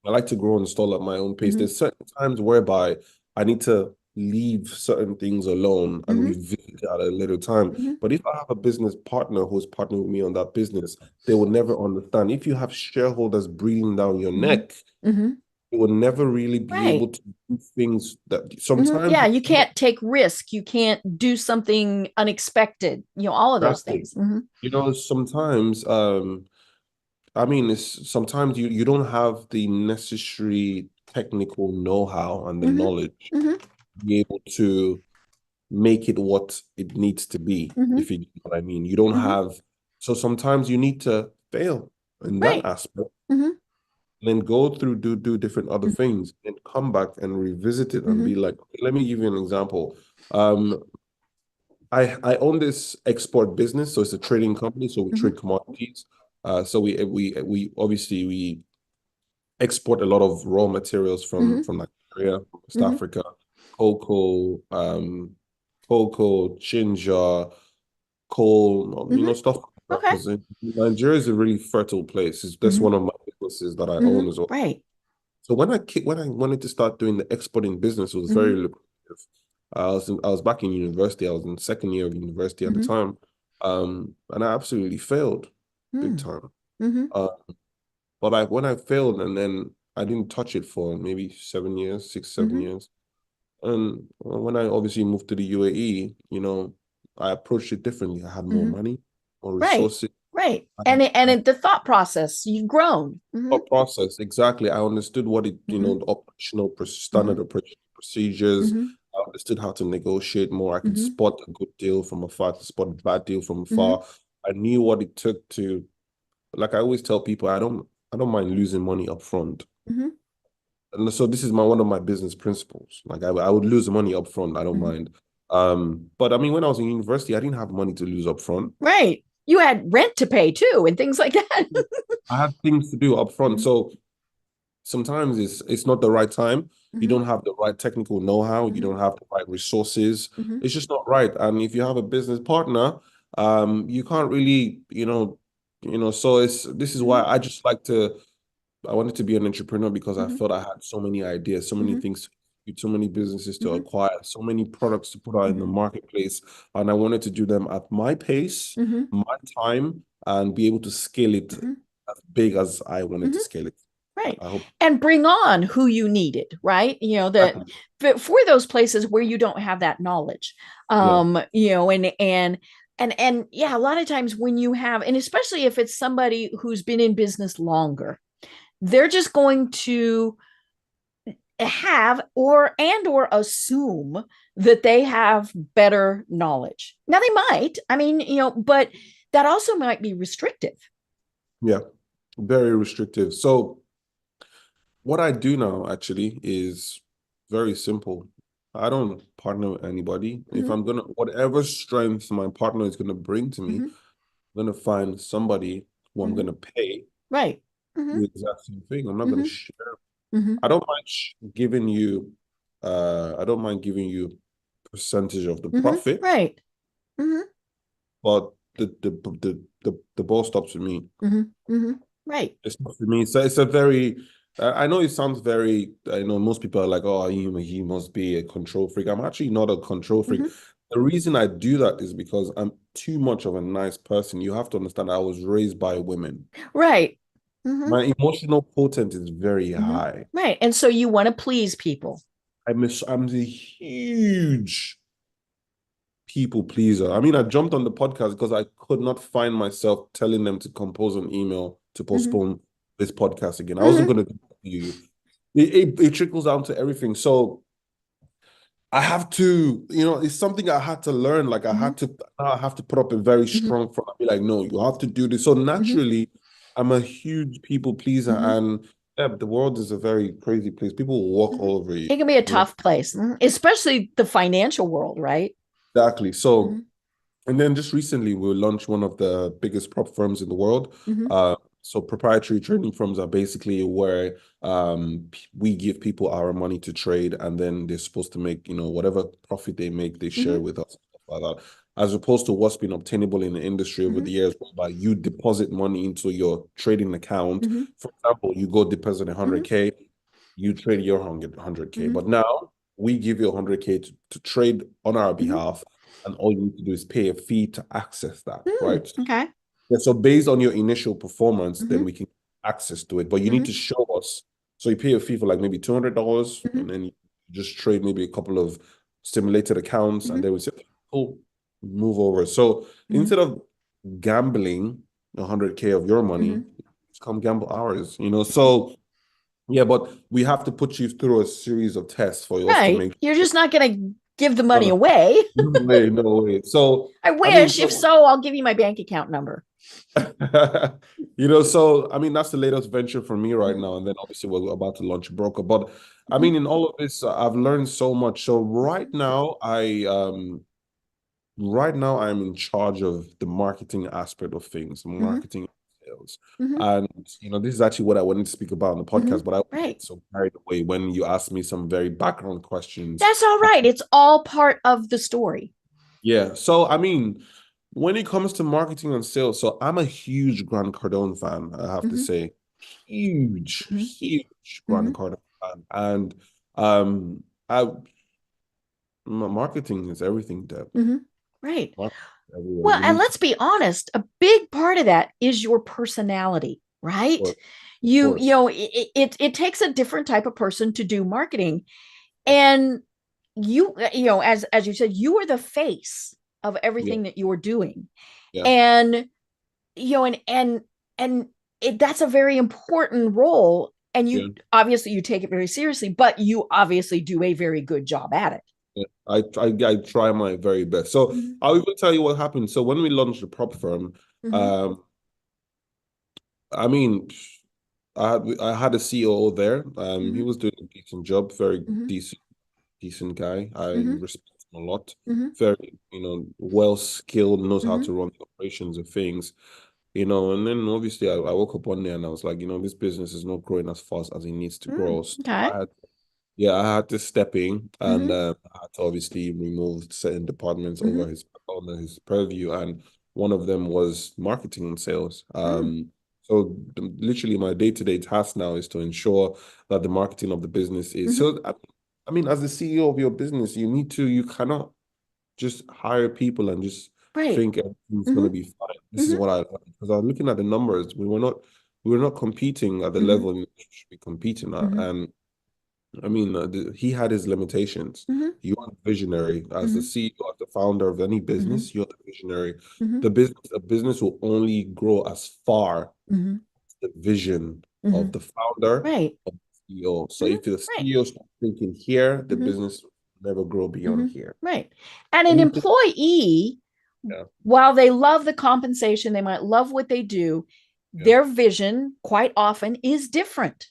I like to grow and stall at my own pace. Mm-hmm. There's certain times whereby I need to leave certain things alone and Mm-hmm. revisit it at a later time. Mm-hmm. But if I have a business partner who's partnering with me on that business, they will never understand. If you have shareholders breathing down your Mm-hmm. neck, Mm-hmm. you will never really be Right. able to do things that Mm-hmm. sometimes Yeah, you can't take risk. You can't do something unexpected. All of those exactly. things. Mm-hmm. Sometimes I mean, it's sometimes you don't have the necessary technical know-how and the Mm-hmm. knowledge Mm-hmm. to be able to make it what it needs to be, Mm-hmm. if you get what I mean. You don't Mm-hmm. have, so sometimes you need to fail in that Right. aspect, Mm-hmm. and then go through, do different other things, and come back and revisit it and Mm-hmm. be like, okay, let me give you an example. Um, I own this export business, so it's a trading company, so we Mm-hmm. trade commodities. So we obviously we export a lot of raw materials Mm-hmm. from Nigeria, West Mm-hmm. Africa, cocoa, cocoa, ginger, coal, Mm-hmm. stuff like that. Okay. Because Nigeria is a really fertile place. That's Mm-hmm. one of my businesses that I Mm-hmm. own as well. Right. So when I wanted to start doing the exporting business, it was Mm-hmm. very lucrative. I was back in university. I was in second year of university at the Mm-hmm. time, and I absolutely failed big Mm-hmm. time. Mm-hmm. Uh, but when I failed, and then I didn't touch it for maybe 7 years, six, seven Mm-hmm. years. And when I obviously moved to the UAE, I approached it differently. I had more Mm-hmm. money, more Right. resources. Right. I And the thought process, you've grown. Mm-hmm. thought process, exactly. I understood what Mm-hmm. the operational Mm-hmm. standard operational procedures. Mm-hmm. I understood how to negotiate more. I could Mm-hmm. spot a good deal from afar, to spot a bad deal from Mm-hmm. afar. I knew what it took to, like I always tell people, I don't mind losing money up front. Mm-hmm. And so this is one of my business principles. Like I would lose money up front. I don't Mm-hmm. mind. But I mean, when I was in university, I didn't have money to lose up front. Right. You had rent to pay too, and things like that. I had things to do up front. Mm-hmm. So sometimes it's not the right time. You Mm-hmm. don't have the right technical know-how. You Mm-hmm. don't have the right resources. Mm-hmm. It's just not right. And if you have a business partner, you can't really, so this is why Mhm. I just like to I wanted to be an entrepreneur because I Mhm. felt I had so many ideas, so many Mhm. things, so many businesses to Mhm. acquire, so many products to put out in the Mhm. marketplace. And I wanted to do them at my pace, Mhm. my time, and be able to scale it Mhm. as big as I wanted to Mhm. scale it. Right. I hope And bring on who you needed, right? That exactly. for those places where you don't have that knowledge. Yeah. And yeah, a lot of times when you have, and especially if it's somebody who's been in business longer, they're just going to have or assume that they have better knowledge. Now they might, I mean, but that also might be restrictive. Yeah. Very restrictive. So what I do now actually is very simple. I don't partner with anybody. If Mhm. I'm gonna, whatever strength my partner is gonna bring to me, Mhm. I'm gonna find somebody who I'm Mhm. gonna pay Right. Mhm. the exact same thing. I'm not gonna Mhm. share. Mhm. I don't mind giving you, I don't mind giving you percentage of the Mhm. profit, Right. Mhm. but the ball stops with me. Mhm. Mhm. Right. It's not for me. So it's a very, I know it sounds very, I know most people are like, oh, he must be a control freak. I'm actually not a control freak. Mhm. The reason I do that is because I'm too much of a nice person. You have to understand I was raised by women. Right. Mhm. My emotional potent is very Mhm. high. Right. And so you want to please people. I'm the huge people pleaser. I mean, I jumped on the podcast because I could not find myself telling them to compose an email to Mhm. postpone this podcast again. I wasn't Mhm. going to do you. It trickles down to everything. So I have to, it's something I had to learn. Like Mhm. I have to put up a very Mhm. strong front. I'll be like, no, you have to do this. So Mhm. naturally, I'm a huge people pleaser, Mhm. and yeah, the world is a very crazy place. People will walk Mhm. all over you. It can be a You know tough place, especially the financial world, right? exactly. So. Mhm. And then just recently, we launched one of the biggest prop firms in the world. Mhm. So proprietary trading firms are basically where we give people our money to trade, and then they're supposed to make, whatever profit they make, they share Mhm. with us, stuff like that. As opposed to what's been obtainable in the industry over the Mhm. years, whereby you deposit money into your trading account. Mhm. For example, you go deposit Mhm. 100K, you trade your 100K. Mhm. But now we give you 100K to trade on our Mhm. behalf, and all you need to do is pay a fee to access that, right? Okay. Yeah, so based on your initial performance, then Mhm. we can access to it. But you need to Mhm. show us. So you pay a fee for like maybe $200, Mhm. and then you just trade maybe a couple of simulated accounts, and Mhm. then we say, "Oh, move over." So Mhm. instead of gambling 100K of your money, Mhm. just come gamble ours. So yeah, but we have to put you through a series of tests for us to Right. make You're just not going to give the no, money no, away. no way, no way. So I I mean, wish. If so, I'll give you my bank account number. so I mean that's the latest venture for me right Mhm. now, and then obviously we're about to launch a broker. But I Mhm. mean, in all of this, I've learned so much. So right now I'm in charge of the marketing aspect of things, Mhm. marketing and sales. Mhm. And this is actually what I wanted to speak about on the podcast, Mhm. but I would Right. get so carried away when you asked me some very background questions. That's all right. It's all part of the story. Yeah. So, I mean, when it comes to marketing and sales, so I'm a huge Grant Cardone fan, I have to Mhm. say. Huge, Mhm. huge Grant Mhm. Cardone fan. And I marketing is everything, Deb. Mhm. Right. Marketing is everywhere. Well, You and need to let's be honest, a big part of that is your personality, right? work, of You course. know, it takes a different type of person to do marketing. And as you said, you are the face of Yeah, everything that you're doing. yeah, And and that's a very important role. And yeah. you obviously you take it very seriously, but you obviously do a very good job at it. Yeah. I try my very best. So Mhm. I'll even tell you what happened. So when we launched the prop firm, Mhm. um, I mean, I had a COO there. He Mhm. was doing a decent job, very Mhm. decent guy. I Mhm. respect him a lot. Mhm. Very, well skilled, knows how to Mhm. run the operations of things. And then obviously I woke up one day and I was like, this business is not growing as fast as it needs to grow. So Okay. I had to step in, and Mhm. I had to obviously remove certain departments Mhm. under his purview. And one of them was marketing and sales. So literally my day-to-day task now is to ensure that the marketing of the business is so. I mean, as the CEO of your business, you cannot just hire people and just think everything's going to be fine. This is what I like, because I was looking at the numbers. We were not competing at the level we should be competing at, and I mean, he had his limitations. You are the visionary as the CEO, as the founder of any business. You're the visionary. A business will only grow as far as the vision of the founder, of the CEO. So if the CEO starts thinking here, the business will never grow beyond here. Right. And an employee, while they love the compensation, they might love what they do, their vision quite often is different.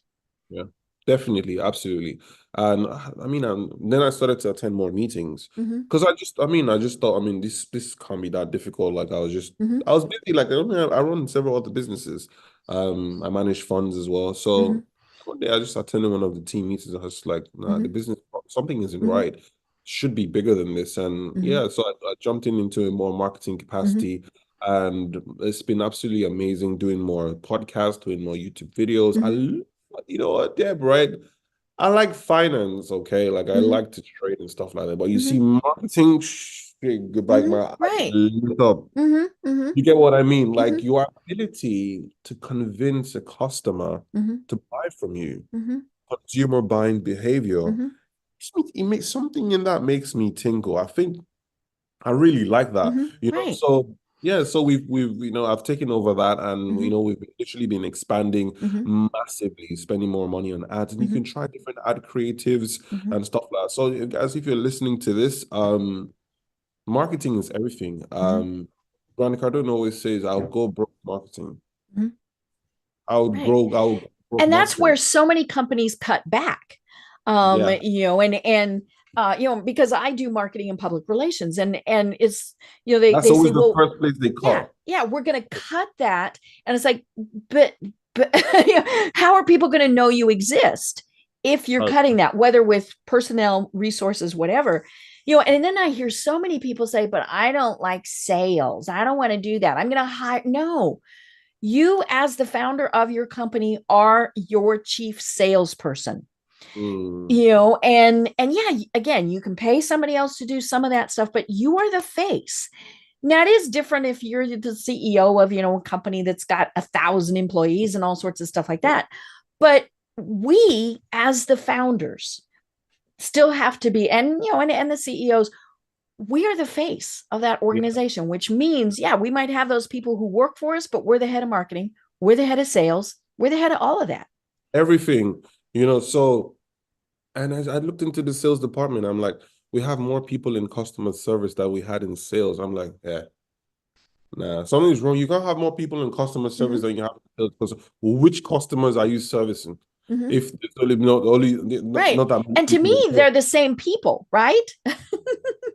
Yeah. Definitely, absolutely. And I mean, then I started to attend more meetings because I just thought, I mean, this can't be that difficult. Like I was busy. Like I run several other businesses. I manage funds as well. So one day I just attended one of the team meetings. I was just like, nah, the business, something isn't right. Should be bigger than this. And so I jumped into a more marketing capacity. And it's been absolutely amazing doing more podcasts, doing more YouTube videos. You know what, Deb, right? I like finance, okay? Like I like to trade and stuff like that. But you see, marketing, like my eyes lit up. You get what I mean? Like your ability to convince a customer to buy from you, consumer buying behavior, it makes something in that makes me tingle. I think I really like that. You know, so yeah, so we've I've taken over that, and we've literally been expanding massively, spending more money on ads, and you can try different ad creatives and stuff like that. So guys, if you're listening to this, marketing is everything. Grant Cardone always says, "I'll go broke marketing." I'll go broke and that's marketing. where so many companies cut back. Because I do marketing and public relations, and it's that's they always say, the first place they cut. Yeah, we're going to cut that, and it's like, but how are people going to know you exist if you're cutting that, whether with personnel, resources, whatever, And then I hear so many people say, but I don't like sales. I don't want to do that. I'm going to hire. No, you as the founder of your company are your chief salesperson. And yeah, again, you can pay somebody else to do some of that stuff, but you are the face. Now it is different if you're the CEO of, a company that's got 1,000 employees and all sorts of stuff like that. But we, as the founders, still have to be, and the CEOs, we are the face of that organization, which means, we might have those people who work for us, but we're the head of marketing, we're the head of sales, we're the head of all of that. Everything, so. And as I looked into the sales department, I'm like, we have more people in customer service than we had in sales. I'm like, nah, something's wrong. You can't have more people in customer service than you have in sales. Because which customers are you servicing? If there's not that many and to me, they're the same people, right? And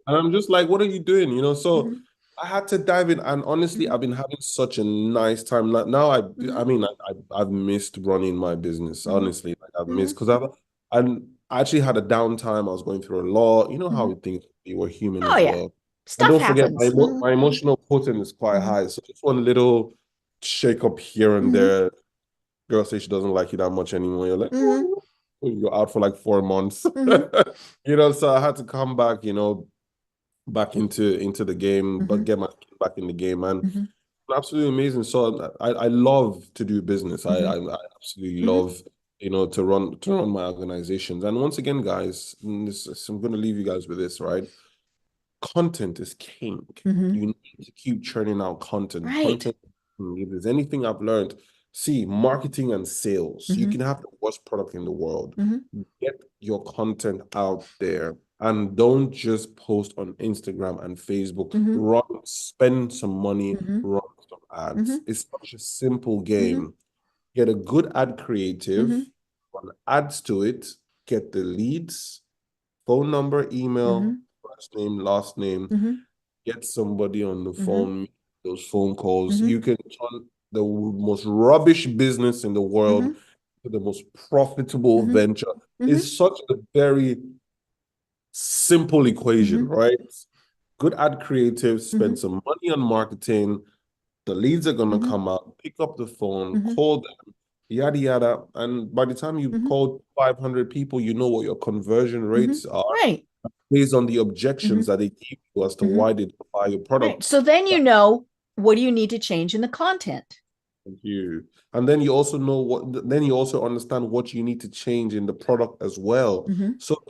I'm just like, what are you doing? So I had to dive in, and honestly, I've been having such a nice time. Like now, I've missed running my business. Honestly, like I've missed because I actually had a downtime. I was going through a lot. You know how we think we were human as well. Stuff and don't happens. forget, my emotional quotient is quite high. So just one little shake up here and there. Girl say she doesn't like you that much anymore. You're like, you're out for like 4 months. So I had to come back, back into the game, but get my back in the game, and absolutely amazing. So I love to do business. I absolutely love to run my organizations. And once again, guys, I'm going to leave you guys with this, right? Content is king. You need to keep churning out content. Content, if there's anything I've learned, marketing and sales, you can have the worst product in the world. Get your content out there. And don't just post on Instagram and Facebook. Spend some money, run some ads. It's such a simple game. Get a good ad creative, run ads to it, get the leads, phone number, email, first name, last name, get somebody on the phone, those phone calls. You can turn the most rubbish business in the world to the most profitable venture. It's such a very simple equation, right? good ad creative, spend some money on marketing. The leads are going to come out, pick up the phone, call them, yada, yada. And by the time you've called 500 people, you know what your conversion rates are Right. based on the objections that they give you as to why they buy your product. Right. So then you know, what do you need to change in the content? Thank you. And then you also know then you also understand what you need to change in the product as well. So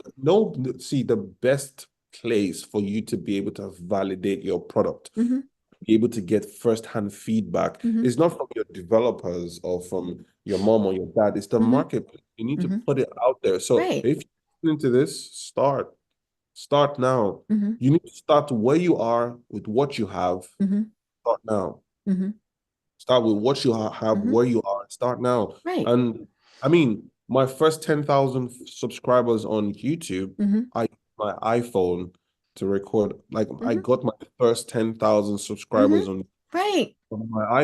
see, the best place for you to be able to validate your product, be able to get first-hand feedback is not from your developers or from your mom or your dad. It's the marketplace. You need to put it out there. So if you're into this, start now. You need to start where you are with what you have. Start now. Start with what you have, where you are. Start now. Right. And I mean, my first 10,000 subscribers on YouTube, I used my iPhone to record. Like I got my first 10,000 subscribers on my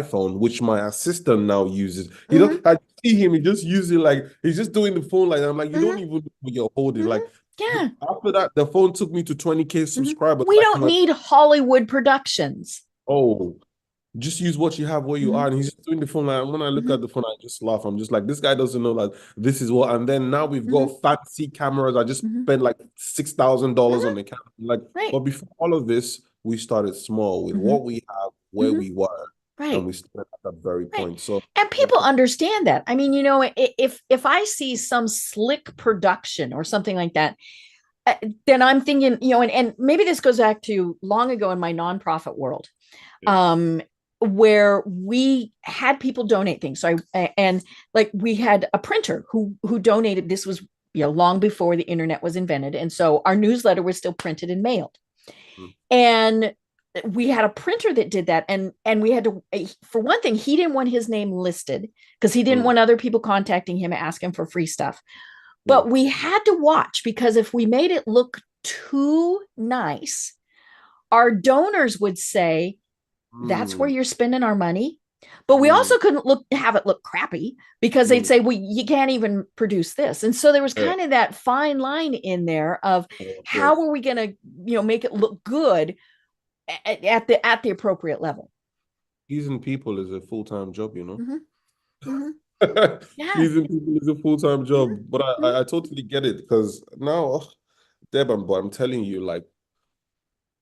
iPhone, which my assistant now uses. You know, I see him, he just using like he's just doing the phone like that. I'm like, you don't even know what you're holding. Like after that, the phone took me to 20K subscribers. We don't need Hollywood productions. Oh, just use what you have where you are. And he's just doing the phone. Like when I look at the phone, I just laugh. I'm just like, this guy doesn't know like this is what. And then now we've got fancy cameras. I just spent like $6,000 on the camera. Like, but before all of this, we started small with what we have, where we were. And we started at that very point. So and people understand that. I mean, you know, if I see some slick production or something like that, then I'm thinking, you know, and maybe this goes back to long ago in my nonprofit world. Where we had people donate things. So we had a printer who donated. This was, you know, long before the internet was invented. And so our newsletter was still printed and mailed. And we had a printer that did that. And we had to, for one thing, he didn't want his name listed because he didn't want other people contacting him, asking for free stuff. But we had to watch, because if we made it look too nice, our donors would say, that's where you're spending our money. But we also couldn't have it look crappy, because they'd say, well, you can't even produce this. And so there was kind of that fine line in there of how are we going to, you know, make it look good at the appropriate level. Using people is a full-time job, you know. Using people is a full-time job. But I totally get it, because now, Deb, I'm telling you, like,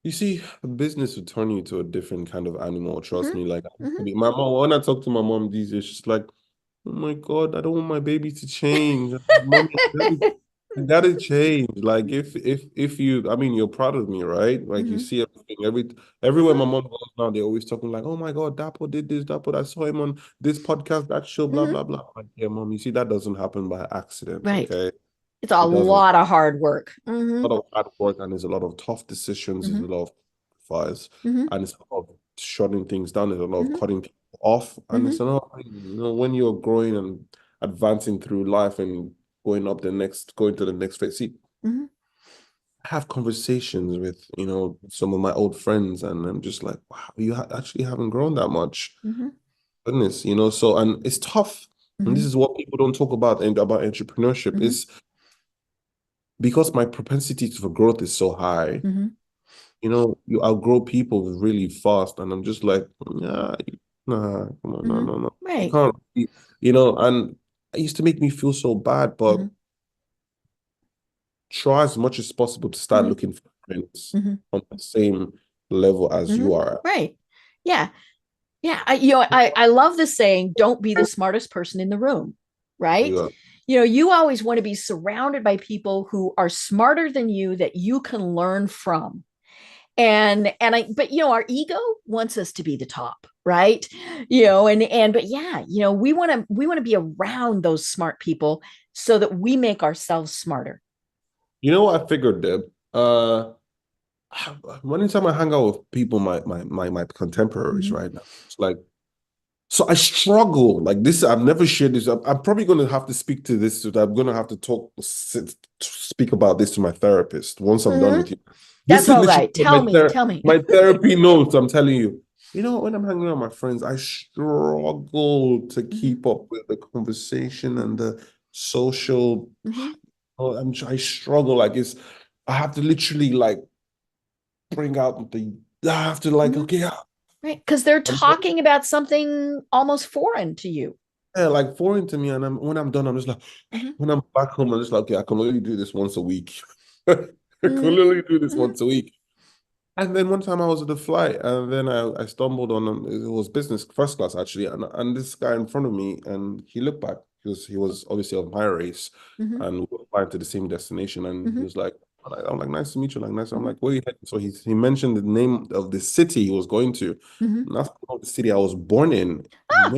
you see, business will turn you to a different kind of animal. Trust me. Like, my mom, when I talk to my mom these days, she's like, "Oh my God, I don't want my baby to change. Mommy, I gotta change." Like, if you, I mean, you're proud of me, right? Like, you see everything, everywhere my mom goes now, they're always talking like, "Oh my God, Dapo did this. Dapo, I saw him on this podcast, that show, blah blah blah." Like, yeah, mom, you see, that doesn't happen by accident, okay? It's a lot of hard work. A lot of hard work, and there's a lot of tough decisions, there's a lot of sacrifice, and it's a lot of shutting things down, there's a lot of cutting people off, and it's a lot, you know, when you're growing and advancing through life and going to the next phase. See, I have conversations with, you know, some of my old friends, and I'm just like, wow, you actually haven't grown that much. Goodness, you know, so, and it's tough. And this is what people don't talk about entrepreneurship is, because my propensity for growth is so high, you know, you outgrow people really fast. And I'm just like, nah, come on, no. Right. You can't, you know, and it used to make me feel so bad, but try as much as possible to start looking for friends on the same level as you are. Right. Yeah. Yeah. I love the saying, don't be the smartest person in the room. Right. Yeah. You know, you always want to be surrounded by people who are smarter than you, that you can learn from. But you know, our ego wants us to be the top, right? You know, but yeah, you know, we want to be around those smart people so that we make ourselves smarter. You know what I figured, Deb? Anytime I hang out with people, my contemporaries right now, it's like, so I struggle like this. I've never shared this. I'm probably going to have to speak to this. I'm going to have to speak about this to my therapist once I'm done with you. That's all right. Tell me. My therapy notes, I'm telling you. You know, when I'm hanging out with my friends, I struggle to keep up with the conversation and the social. I struggle. Like I have to literally like bring out I have to like, okay, right. Because they're I'm talking about something almost foreign to you. yeah, like foreign to me. And when I'm done, I'm just like, Mm-hmm. when I'm back home, I'm just like, okay, I can only do this once a week. I can Mm-hmm. only do this Mm-hmm. once a week. And then one time I was at the flight, and then I stumbled on it was business first class actually, and this guy in front of me, and he looked back because he was obviously of my race, Mm-hmm. and we were flying to the same destination, and he Mm-hmm. was like, I'm like, nice to meet you, like nice. I'm Mm-hmm. like, where you heading? So he mentioned the name of the city he was going to, Mm-hmm. and that's the city I was born in. Ah.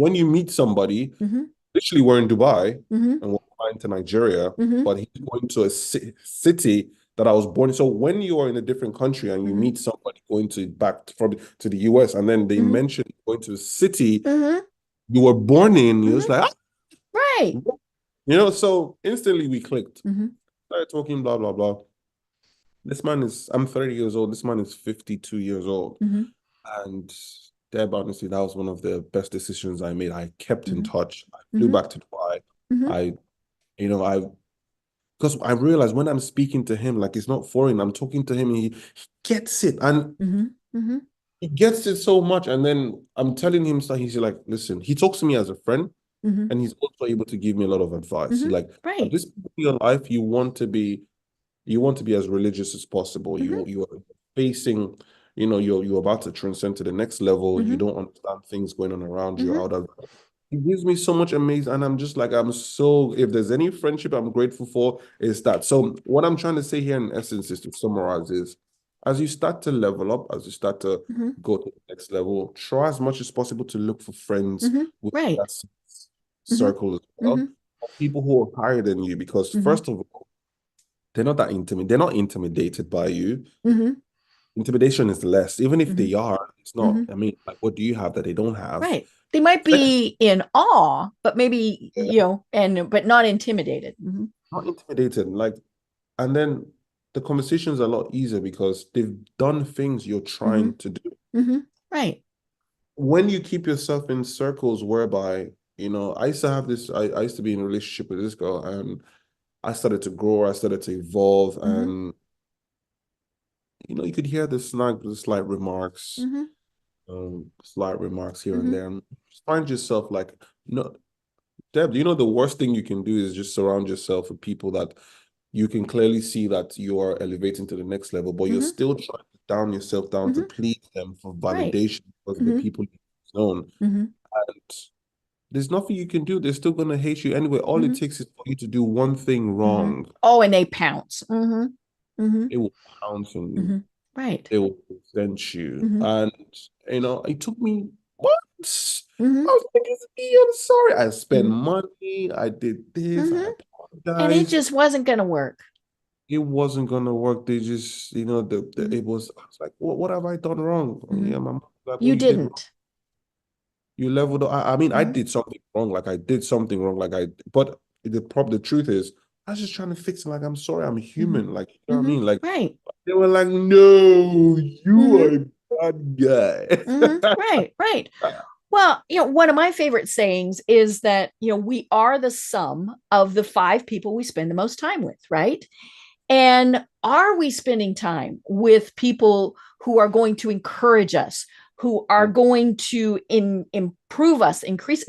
When you meet somebody, Mm-hmm. literally we're in Dubai Mm-hmm. and we're flying to Nigeria, Mm-hmm. but he's going to a city that I was born in. So when you are in a different country and you Mm-hmm. meet somebody going to back from to the US and then they Mm-hmm. mention going to a city Mm-hmm. you were born in, you're just Mm-hmm. like, ah, Right. so instantly we clicked. Mm-hmm. Started talking, blah, blah, blah. I'm 30 years old. This man is 52 years old. Mm-hmm. And Deb, honestly, that was one of the best decisions I made. I kept in Mm-hmm. touch. I flew Mm-hmm. back to Dubai. Mm-hmm. I, I because I realized when I'm speaking to him, like it's not foreign. I'm talking to him, and he gets it, and Mm-hmm. Mm-hmm. he gets it so much. And then I'm telling him stuff. He's like, listen, he talks to me as a friend, Mm-hmm. and he's also able to give me a lot of advice. He's Mm-hmm. like, at Right. this point in your life, you want to be as religious as possible. Mm-hmm. You are facing, you're about to transcend to the next level. You Mm-hmm. don't understand things going on around you Mm-hmm. out of he gives me so much amazing, and I'm just like, if there's any friendship I'm grateful for, is that. So what I'm trying to say here in essence is to summarize is as you start to level up, as you start to Mm-hmm. go to the next level, try as much as possible to look for friends Mm-hmm. with Right. that Mm-hmm. circle as Mm-hmm. well. People who are higher than you, because Mm-hmm. first of all, they're not intimidated by you. Mm-hmm. Intimidation is less. Even if Mm-hmm. they are, it's not. Mm-hmm. I mean, like, what do you have that they don't have? Right. They might Second, be in awe, but maybe, but not intimidated. Mm-hmm. not intimidated. Like, and then the conversation's a lot easier because they've done things you're Mm-hmm. trying to do. Mm-hmm. Right. When you keep yourself in circles whereby, I used to have this, I used to be in a relationship with this girl, and I started to grow, I started to evolve, Mm-hmm. and you could hear the Mm-hmm. slight remarks here and Mm-hmm. there. And just find yourself like, Deb, the worst thing you can do is just surround yourself with people that you can clearly see that you are elevating to the next level, but you're Mm-hmm. still trying to down yourself down to Mm-hmm. please them for Right. validation because of the Mm-hmm. people you've known. Mm-hmm. And there's nothing you can do. They're still going to hate you anyway. All it Mm-hmm. takes is for you to do one thing Mm-hmm. wrong. Oh, and they pounce. Mm-hmm. Mm-hmm. It will pounce on you. Mm-hmm. Right. It will present you. Mm-hmm. And, it took me months. Mm-hmm. I was like, it's me, I'm sorry. I spent Mm-hmm. money. I did this. I Mm-hmm. And it apologized. just wasn't going to work. It wasn't gonna work. They just, Mm-hmm. it was. I was like, what have I done wrong? Oh, Mm-hmm. yeah, my mom was like, You what you did wrong? didn't. You leveled up. I mean, I Mm-hmm. did something wrong. Like I did something wrong. But the truth is, I was just trying to fix it. Like, I'm sorry, I'm Mm-hmm. human. Like, you know what I Mm-hmm. mean? Like, Right. they were like, no, you Mm-hmm. are a bad Mm-hmm. guy. Right. Right. Well, one of my favorite sayings is that, we are the sum of the five people we spend the most time with, right? And are we spending time with people who are going to encourage us, who are going to improve us,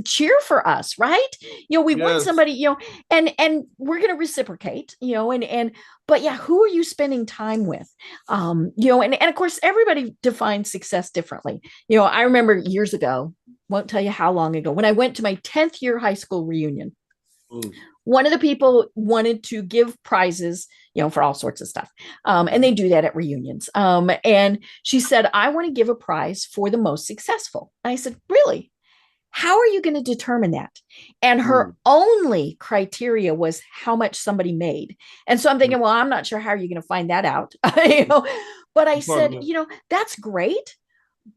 cheer for us, right? We want Yes. somebody, and we're going to reciprocate, but yeah, who are you spending time with? And of course, everybody defines success differently. I remember years ago, won't tell you how long ago, when I went to my 10th year high school reunion. Mm. One of the people wanted to give prizes, for all sorts of stuff. And they do that at reunions. And she said, I want to give a prize for the most successful. And I said, really? How are you going to determine that? And her only criteria was how much somebody made. And so I'm thinking, well, I'm not sure how you're going to find that out. But I said, that's great.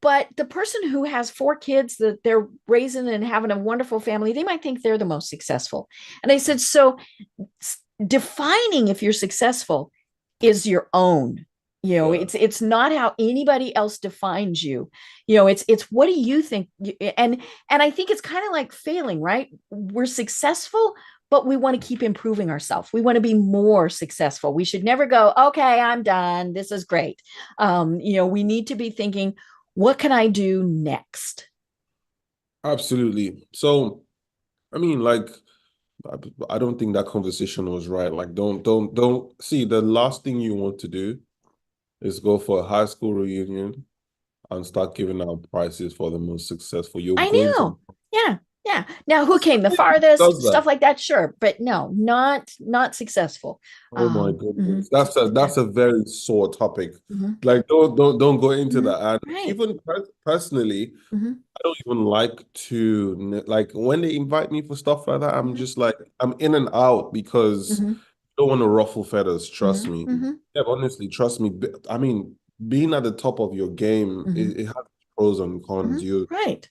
But the person who has 4 kids that they're raising and having a wonderful family, they might think they're the most successful. And I said, so defining if you're successful is your own. It's not how anybody else defines you. It's what do you think? And I think it's kind of like failing, right? We're successful, but we want to keep improving ourselves. We want to be more successful. We should never go, okay, I'm done. This is great. We need to be thinking, what can I do next? Absolutely. So, I mean, like, I don't think that conversation was right. Like, don't see, the last thing you want to do is go for a high school reunion and start giving out prizes for the most successful. You're I going to know. Yeah. Yeah. Now, who came the farthest? does that. Stuff like that, sure, but no, not successful. Oh my Mhm. goodness. That's a very sore topic. Mhm. Like don't go into Mhm. that. And Right. even personally, Mhm. I don't even like to like when they invite me for stuff like that, I'm Mhm. just like I'm in and out because Mhm. I don't want to ruffle feathers, trust Mhm. me. Mhm. Yeah, honestly, trust me. I mean, being at the top of your game, Mhm. it has pros and cons. Mhm. Right.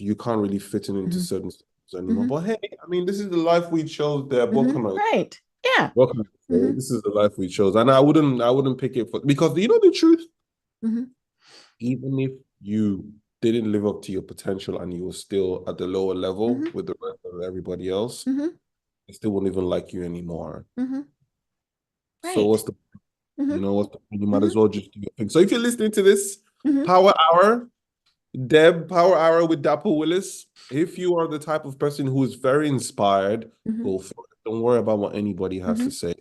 You can't really fit in into Mhm. certain systems anymore. Mhm. But hey, I mean, this is the life we chose there. Mhm. Right. Yeah. What can I say? Mhm. This is the life we chose. And I wouldn't pick it for because you know the truth, Mhm. even if you didn't live up to your potential and you were still at the lower level Mhm. with the rest of everybody else, Mhm. they still wouldn't even like you anymore. Mhm. So Right. Mhm. what's the point? You might as Mhm. well just do your thing. So if you're listening to this Mhm. Power Hour, Power Hour with Dapo Willis. If you are the type of person who is very inspired, Mhm. go for it. Don't worry about what anybody has to Mhm. say.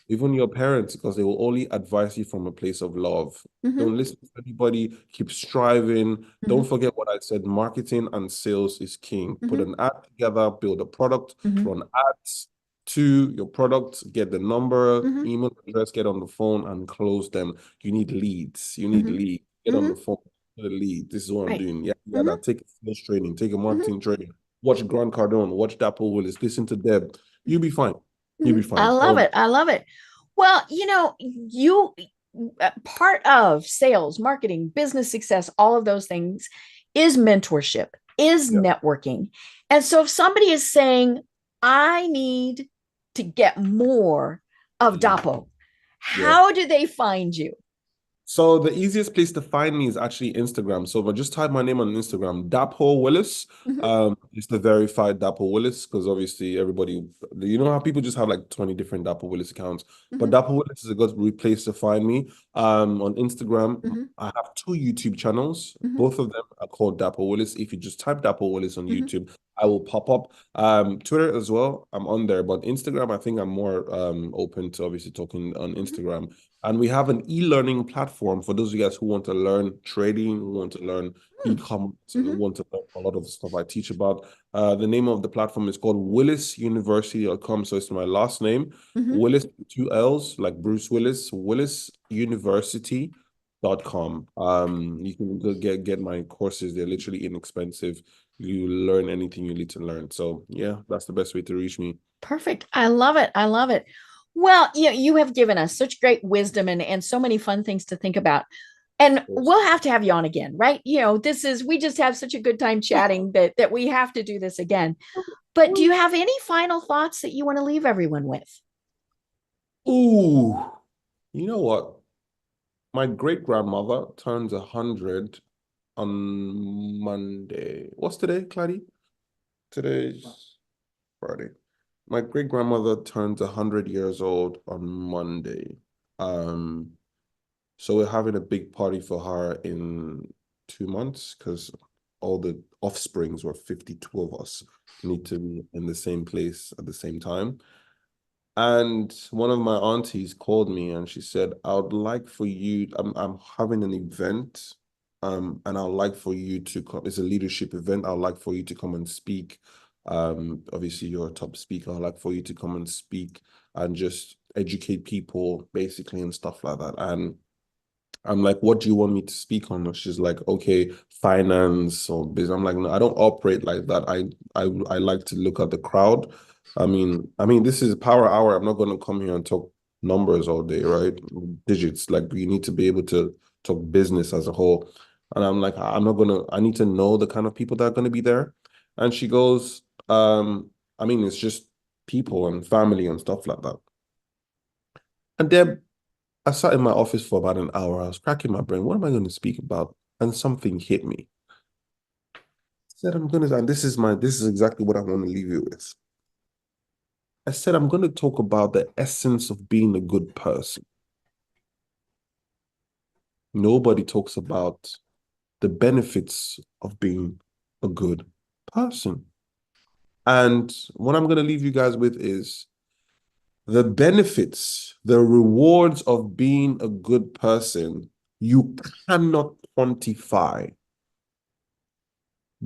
Even your parents, because they will only advise you from a place of love. Mhm. Don't listen to anybody. Keep striving. Don't Mhm. forget what I said. Marketing and sales is king. Put Mhm. an ad together, build a product, Mhm. run ads to your product, get the number, Mhm. email address, get on the phone and close them. You need leads. You need Mhm. leads. Get on the Mhm. phone the lead. This is what I'm Right. doing. Yeah, yeah. Mhm. That take a sales training, take a Mhm. marketing training. Watch Grant Cardone, watch Dapo Willis, listen to Deb. You'll be fine. You'll be Mhm. I fine. love So it. I love it. Well, you part of sales, marketing, business success, all of those things is mentorship, is yeah, networking. And so if somebody is saying, I need to get more of mhm, Dapo, yeah. how do they find you? So the easiest place to find me is actually Instagram. So if I just type my name on Instagram, Dapo Willis. Mhm. It's the verified Dapo Willis because obviously everybody, you know how people just have like 20 different Dapo Willis accounts. But Mhm. Dapo Willis is a good place to find me. On Instagram, Mhm. I have two YouTube channels. Mhm. Both of them are called Dapo Willis. If you just type Dapo Willis on Mhm. YouTube, I will pop up. Twitter as well. I'm on there, but Instagram, I think I'm more open to obviously talking on Mhm. Instagram. And we have an e-learning platform for those of you guys who want to learn trading, who want to learn Mhm. e-commerce, who Mhm. want to learn a lot of the stuff I teach about. The name of the platform is called willisuniversity.com. So it's my last name, Mhm. Willis, two L's, like Bruce Willis, willisuniversity.com. You can go get my courses. They're literally inexpensive. You learn anything you need to learn. So yeah, that's the best way to reach me. Perfect. I love it. I love it. Well, you have given us such great wisdom and so many fun things to think about. And we'll have to have you on again, right? We just have such a good time chatting that we have to do this again. But do you have any final thoughts that you want to leave everyone with? Ooh, you know what? My great grandmother turns 100 on Monday. What's today, Claddy? Today's Friday. My great grandmother turns 100 years old on Monday. Um, so we're having a big party for her in 2 months because all the offsprings, or 52 of us, need to be in the same place at the same time. And one of my aunties called me and she said, I would like for you, I'm having an event, and I'd like for you to come. It's a leadership event. I'd like for you to come and speak. Obviously you're a top speaker. I'd like for you to come and speak and just educate people basically and stuff like that. And I'm like, what do you want me to speak on? She's like, okay, finance or business. I'm like, no, I don't operate like that. I like to look at the crowd. I mean, this is power hour. I'm not going to come here and talk numbers all day, right? Digits. Like you need to be able to talk business as a whole. And I'm like, I need to know the kind of people that are going to be there. And she goes, it's just people and family and stuff like that. And then I sat in my office for about an hour. I was cracking my brain. What am I going to speak about? And something hit me. I said, and this is exactly what I want to leave you with. I said, I'm going to talk about the essence of being a good person. Nobody talks about the benefits of being a good person. And what I'm going to leave you guys with is the benefits, the rewards of being a good person, you cannot quantify.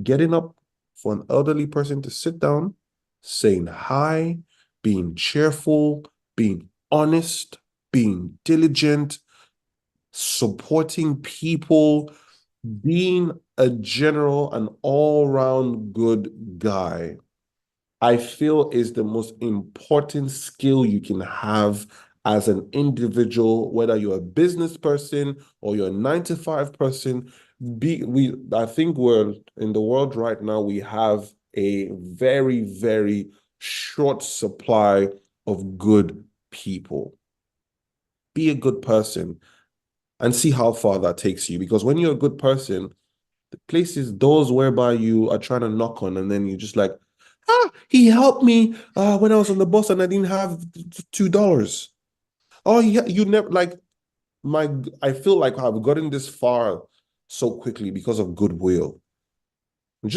Getting up for an elderly person to sit down, saying hi, being cheerful, being honest, being diligent, supporting people, being a general, an all-round good guy, I feel is the most important skill you can have as an individual, whether you're a business person or you're a 9-to-5 person. I think we're in the world right now, we have a very, very short supply of good people. Be a good person and see how far that takes you. Because when you're a good person, the places, doors whereby you are trying to knock on, and then you're just like, he helped me when I was on the bus and I didn't have $2. Oh, yeah, you never I feel like I've gotten this far so quickly because of goodwill. I'm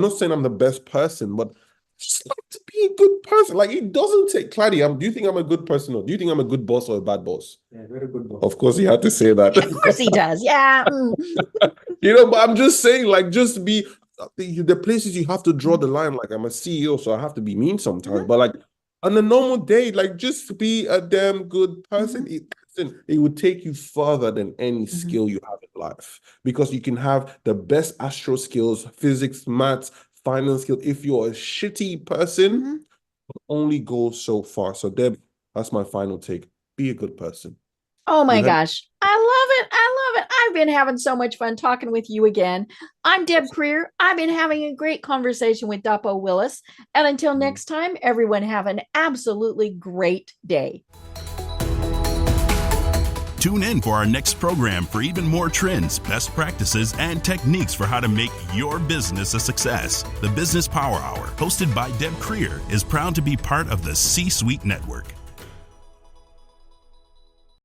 not saying I'm the best person, but just like to be a good person. Like, it doesn't take clarity. Do you think I'm a good person, or do you think I'm a good boss or a bad boss? Yeah, very good boss. Of course, he had to say that. Of course he does. Yeah. But I'm just saying, like, just be the places you have to draw the line. Like, I'm a CEO, so I have to be mean sometimes. But like on a normal day, like, just be a damn good person. It would take you further than any skill you have in life, because you can have the best astro skills, physics, maths, finance skills. If you're a shitty person, only go so far. So Deb, that's my final take. Be a good person. Oh my gosh. I love it. I love it. I've been having so much fun talking with you again. I'm Deb Creer. I've been having a great conversation with Dapo Willis. And until next time, everyone have an absolutely great day. Tune in for our next program for even more trends, best practices, and techniques for how to make your business a success. The Business Power Hour, hosted by Deb Creer, is proud to be part of the C-Suite Network.